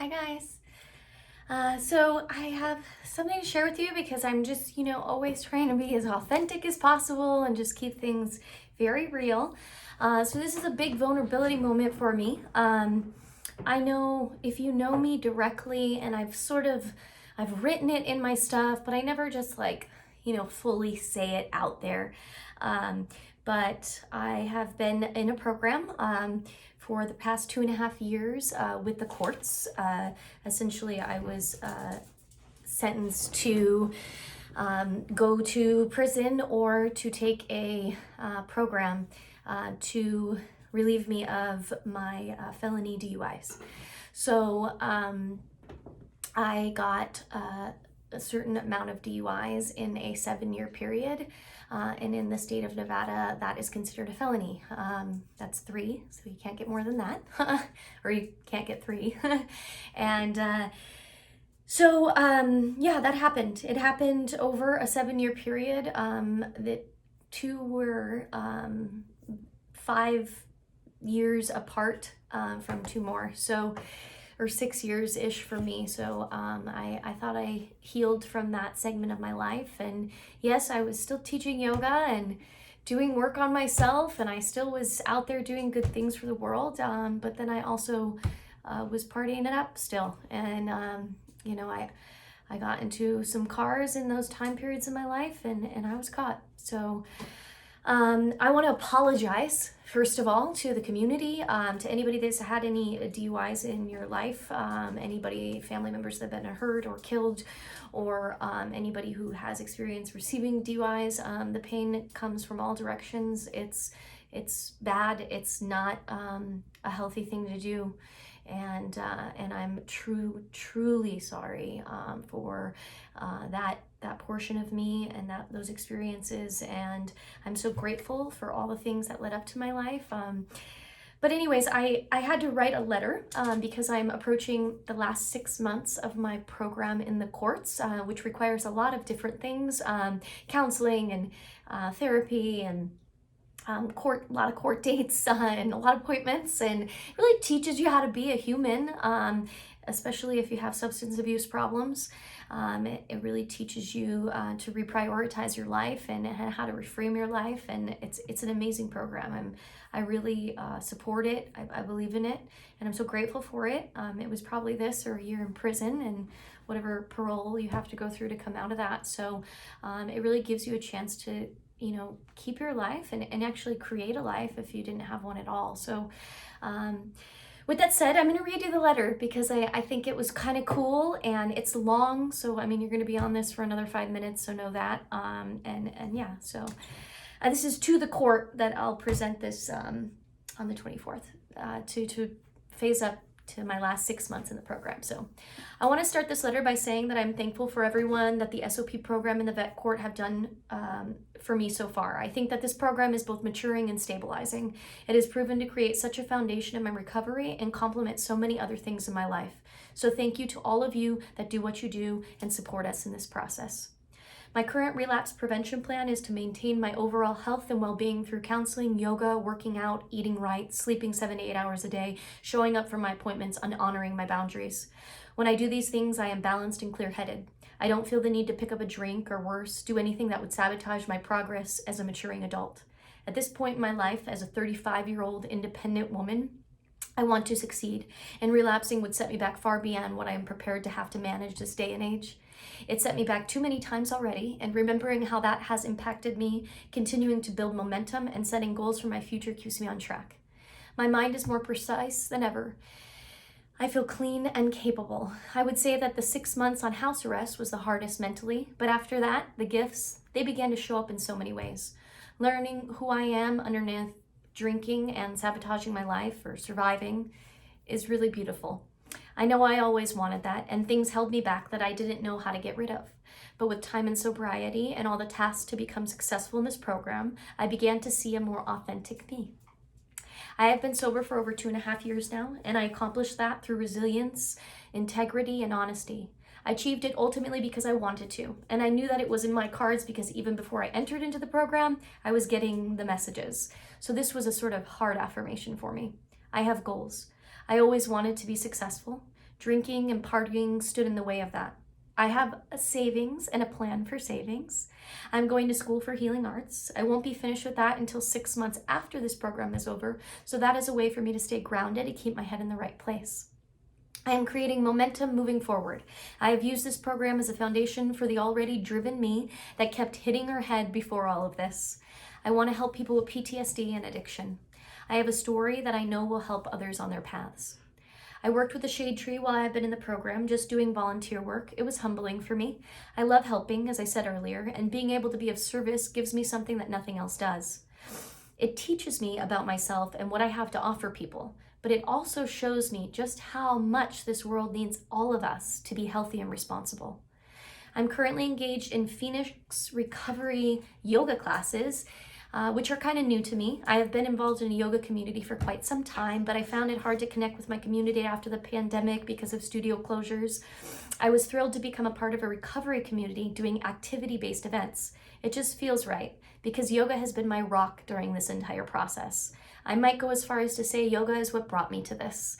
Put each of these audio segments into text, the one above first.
Hi guys. So I have something to share with you because I'm just, always trying to be as authentic as possible and just keep things very real. So this is a big vulnerability moment for me. I know if you know me directly, and I've written it in my stuff, but I never just fully say it out there. Um, but I have been in a program for the past 2.5 years with the courts. Essentially, I was sentenced to go to prison or to take a program to relieve me of my felony DUIs. So I got a certain amount of DUIs in a 7-year period. And in the state of Nevada, that is considered a felony. That's 3, so you can't get more than that, or you can't get 3. And yeah, that happened. It happened over a 7-year period. The 2 were 5 years apart from 2 more. So or 6 years ish for me. So I thought I healed from that segment of my life. And yes, I was still teaching yoga and doing work on myself, and I still was out there doing good things for the world. But then I also was partying it up still. And, I got into some cars in those time periods in my life, and I was caught. So I want to apologize, first of all, to the community, to anybody that's had any DUIs in your life, anybody, family members that have been hurt or killed, or anybody who has experience receiving DUIs. The pain comes from all directions. It's bad. It's not a healthy thing to do. And I'm truly sorry for that portion of me and those experiences. And I'm so grateful for all the things that led up to my life. But anyways, I had to write a letter because I'm approaching the last 6 months of my program in the courts, which requires a lot of different things, counseling and therapy and a lot of court dates and a lot of appointments, and really teaches you how to be a human, especially if you have substance abuse problems. It really teaches you to reprioritize your life and how to reframe your life, and it's an amazing program. I really support it. I believe in it, and I'm so grateful for it. It was probably this or a year in prison and whatever parole you have to go through to come out of that. So it really gives you a chance to keep your life and actually create a life if you didn't have one at all. So with that said, I'm going to read you the letter because I think it was kind of cool, and it's long. So, you're going to be on this for another 5 minutes, so know that. And yeah, so this is to the court that I'll present this on the 24th to phase up to my last 6 months in the program. So I want to start this letter by saying that I'm thankful for everyone that the SOP program and the vet court have done for me so far. I think that this program is both maturing and stabilizing. It has proven to create such a foundation in my recovery and complement so many other things in my life. So thank you to all of you that do what you do and support us in this process. My current relapse prevention plan is to maintain my overall health and well-being through counseling, yoga, working out, eating right, sleeping 7 to 8 hours a day, showing up for my appointments, and honoring my boundaries. When I do these things, I am balanced and clear-headed. I don't feel the need to pick up a drink or worse, do anything that would sabotage my progress as a maturing adult. At this point in my life, as a 35-year-old independent woman, I want to succeed, and relapsing would set me back far beyond what I am prepared to have to manage this day and age. It set me back too many times already, and remembering how that has impacted me, continuing to build momentum and setting goals for my future keeps me on track. My mind is more precise than ever. I feel clean and capable. I would say that the 6 months on house arrest was the hardest mentally, but after that, the gifts, they began to show up in so many ways. Learning who I am underneath drinking and sabotaging my life or surviving is really beautiful. I know I always wanted that, and things held me back that I didn't know how to get rid of. But with time and sobriety and all the tasks to become successful in this program, I began to see a more authentic me. I have been sober for over 2.5 years now, and I accomplished that through resilience, integrity, and honesty. I achieved it ultimately because I wanted to, and I knew that it was in my cards because even before I entered into the program, I was getting the messages. So this was a sort of hard affirmation for me. I have goals. I always wanted to be successful. Drinking and partying stood in the way of that. I have a savings and a plan for savings. I'm going to school for healing arts. I won't be finished with that until 6 months after this program is over, so that is a way for me to stay grounded and keep my head in the right place. I am creating momentum moving forward. I have used this program as a foundation for the already driven me that kept hitting her head before all of this. I want to help people with PTSD and addiction. I have a story that I know will help others on their paths. I worked with the Shade Tree while I've been in the program, just doing volunteer work. It was humbling for me. I love helping, as I said earlier, and being able to be of service gives me something that nothing else does. It teaches me about myself and what I have to offer people, but it also shows me just how much this world needs all of us to be healthy and responsible. I'm currently engaged in Phoenix recovery yoga classes, which are kind of new to me. I have been involved in a yoga community for quite some time, but I found it hard to connect with my community after the pandemic because of studio closures. I was thrilled to become a part of a recovery community doing activity-based events. It just feels right because yoga has been my rock during this entire process. I might go as far as to say yoga is what brought me to this.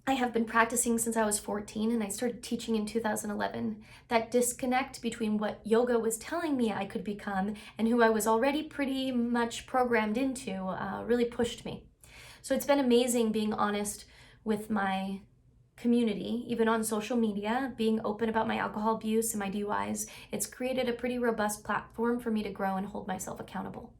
I have been practicing since I was 14 and I started teaching in 2011. That disconnect between what yoga was telling me I could become and who I was already pretty much programmed into really pushed me. So it's been amazing being honest with my community, even on social media, being open about my alcohol abuse and my DUIs. It's created a pretty robust platform for me to grow and hold myself accountable.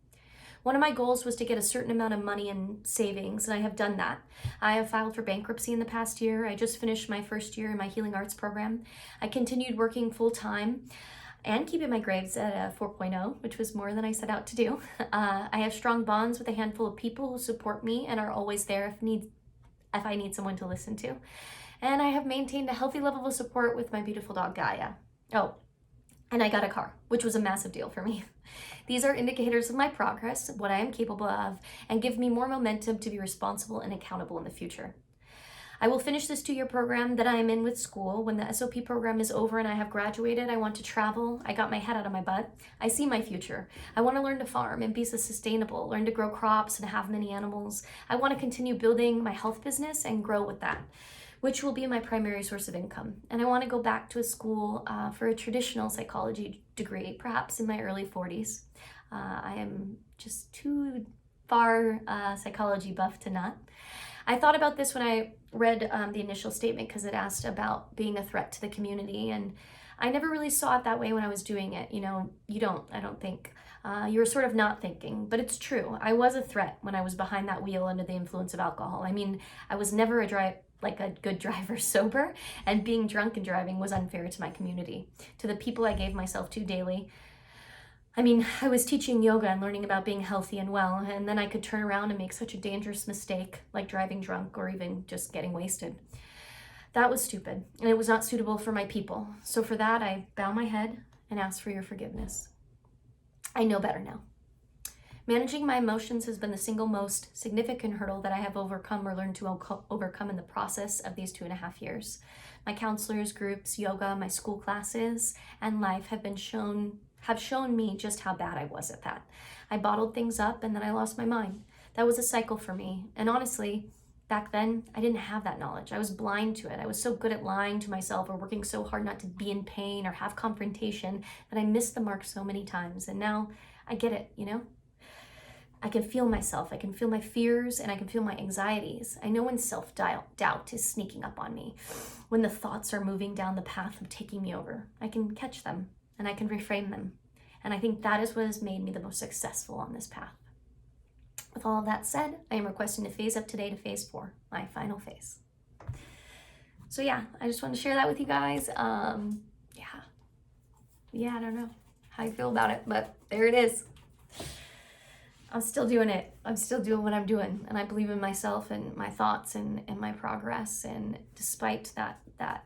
One of my goals was to get a certain amount of money in savings, and I have done that. I have filed for bankruptcy in the past year. I just finished my first year in my healing arts program. I continued working full-time and keeping my grades at a 4.0, which was more than I set out to do. I have strong bonds with a handful of people who support me and are always there if I need someone to listen to. And I have maintained a healthy level of support with my beautiful dog, Gaia. Oh, and I got a car, which was a massive deal for me. These are indicators of my progress, what I am capable of, and give me more momentum to be responsible and accountable in the future. I will finish this 2-year program that I am in with school. When the SOP program is over and I have graduated, I want to travel. I got my head out of my butt. I see my future. I want to learn to farm and be sustainable, learn to grow crops and have many animals. I want to continue building my health business and grow with that, which will be my primary source of income. And I want to go back to a school for a traditional psychology degree, perhaps in my early 40s. I am just too far psychology buff to not. I thought about this when I read the initial statement because it asked about being a threat to the community, and I never really saw it that way when I was doing it. You know, I don't think. You were sort of not thinking, but it's true. I was a threat when I was behind that wheel under the influence of alcohol. I mean, I was never a good driver sober, and being drunk and driving was unfair to my community, to the people I gave myself to daily. I mean, I was teaching yoga and learning about being healthy and well, and then I could turn around and make such a dangerous mistake like driving drunk or even just getting wasted. That was stupid, and it was not suitable for my people. So for that, I bow my head and ask for your forgiveness. I know better now. Managing my emotions has been the single most significant hurdle that I have overcome or learned to overcome in the process of these 2.5 years. My counselors, groups, yoga, my school classes, and life have shown me just how bad I was at that. I bottled things up and then I lost my mind. That was a cycle for me. And honestly, back then, I didn't have that knowledge. I was blind to it. I was so good at lying to myself or working so hard not to be in pain or have confrontation that I missed the mark so many times. And now I get it, you know? I can feel myself. I can feel my fears and I can feel my anxieties. I know when self-doubt is sneaking up on me, when the thoughts are moving down the path of taking me over. I can catch them and I can reframe them. And I think that is what has made me the most successful on this path. With all of that said, I am requesting to phase up today to phase 4, my final phase. So yeah, I just want to share that with you guys. I don't know how you feel about it, but there it is. I'm still doing it. I'm still doing what I'm doing. And I believe in myself and my thoughts and my progress. And despite that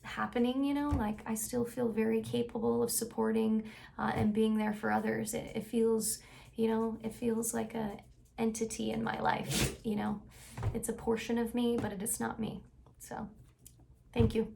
happening, you know, like I still feel very capable of supporting and being there for others. It feels, you know, it feels like a entity in my life, you know. It's a portion of me, but it is not me. So thank you.